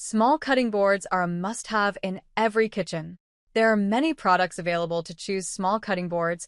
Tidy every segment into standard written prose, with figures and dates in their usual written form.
Small cutting boards are a must-have in every kitchen. There are many products available to choose small cutting boards,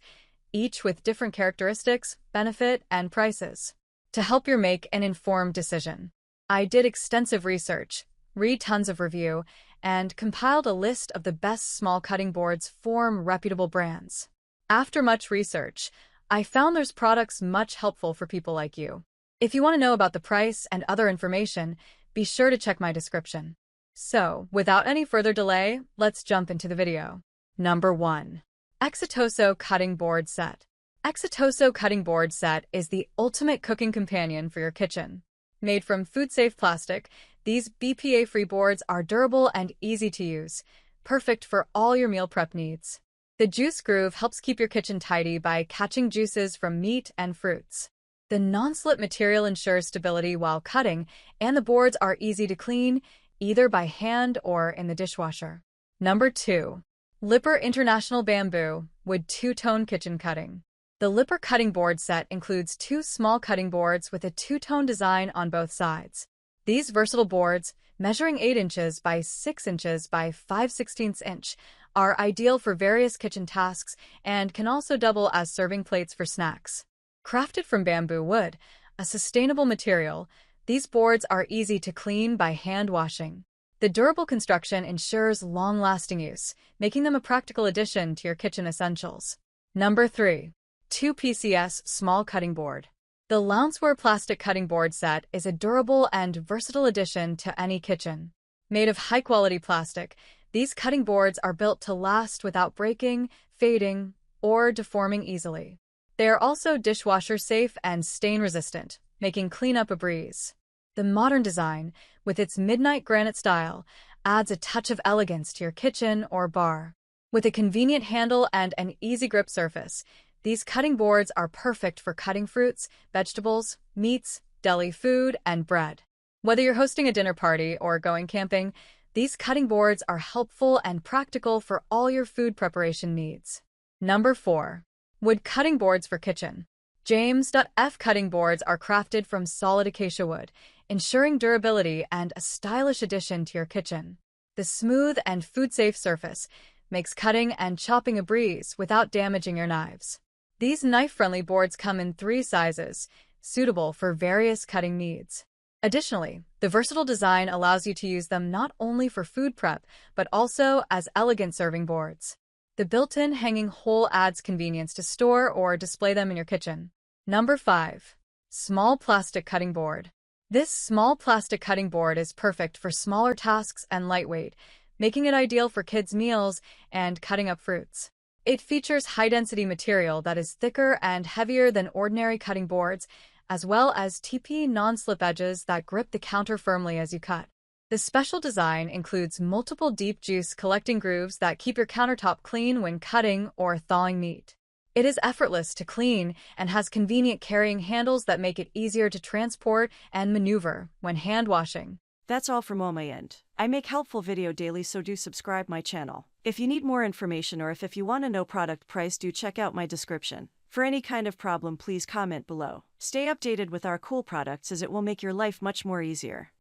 each with different characteristics, benefit, and prices. To help you make an informed decision, I did extensive research, read tons of review, and compiled a list of the best small cutting boards from reputable brands. After much research, I found there's products much helpful for people like you. If you want to know about the price and other information, be sure to check my description. So, without any further delay, let's jump into the video. Number 1. Exitoso Cutting Board Set. Exitoso Cutting Board Set is the ultimate cooking companion for your kitchen. Made from food-safe plastic, these BPA-free boards are durable and easy to use, perfect for all your meal prep needs. The Juice Groove helps keep your kitchen tidy by catching juices from meat and fruits. The non-slip material ensures stability while cutting, and the boards are easy to clean, either by hand or in the dishwasher. Number 2. Lippert International Bamboo Wood Two-Tone Kitchen Cutting. The Lippert Cutting Board Set includes 2 small cutting boards with a two-tone design on both sides. These versatile boards, measuring 8 inches by 6 inches by 5/16 inch, are ideal for various kitchen tasks and can also double as serving plates for snacks. Crafted from bamboo wood, a sustainable material, these boards are easy to clean by hand washing. The durable construction ensures long-lasting use, making them a practical addition to your kitchen essentials. Number 3. 2PCS Small Cutting Board. The Lounseware Plastic Cutting Board Set is a durable and versatile addition to any kitchen. Made of high-quality plastic, these cutting boards are built to last without breaking, fading, or deforming easily. They are also dishwasher safe and stain-resistant, making cleanup a breeze. The modern design, with its midnight granite style, adds a touch of elegance to your kitchen or bar. With a convenient handle and an easy grip surface, these cutting boards are perfect for cutting fruits, vegetables, meats, deli food, and bread. Whether you're hosting a dinner party or going camping, these cutting boards are helpful and practical for all your food preparation needs. Number 4. Wood Cutting Boards for Kitchen. James.F cutting boards are crafted from solid acacia wood, ensuring durability and a stylish addition to your kitchen. The smooth and food-safe surface makes cutting and chopping a breeze without damaging your knives. These knife-friendly boards come in 3 sizes, suitable for various cutting needs. Additionally, the versatile design allows you to use them not only for food prep, but also as elegant serving boards. The built-in hanging hole adds convenience to store or display them in your kitchen. Number 5. Small Plastic Cutting Board. This small plastic cutting board is perfect for smaller tasks and lightweight, making it ideal for kids' meals and cutting up fruits. It features high-density material that is thicker and heavier than ordinary cutting boards, as well as TP non-slip edges that grip the counter firmly as you cut. The special design includes multiple deep juice collecting grooves that keep your countertop clean when cutting or thawing meat. It is effortless to clean and has convenient carrying handles that make it easier to transport and maneuver when hand washing. That's all from my end. I make helpful video daily, so do subscribe my channel. If you need more information or if you want to know product price, do check out my description. For any kind of problem, please comment below. Stay updated with our cool products as it will make your life much more easier.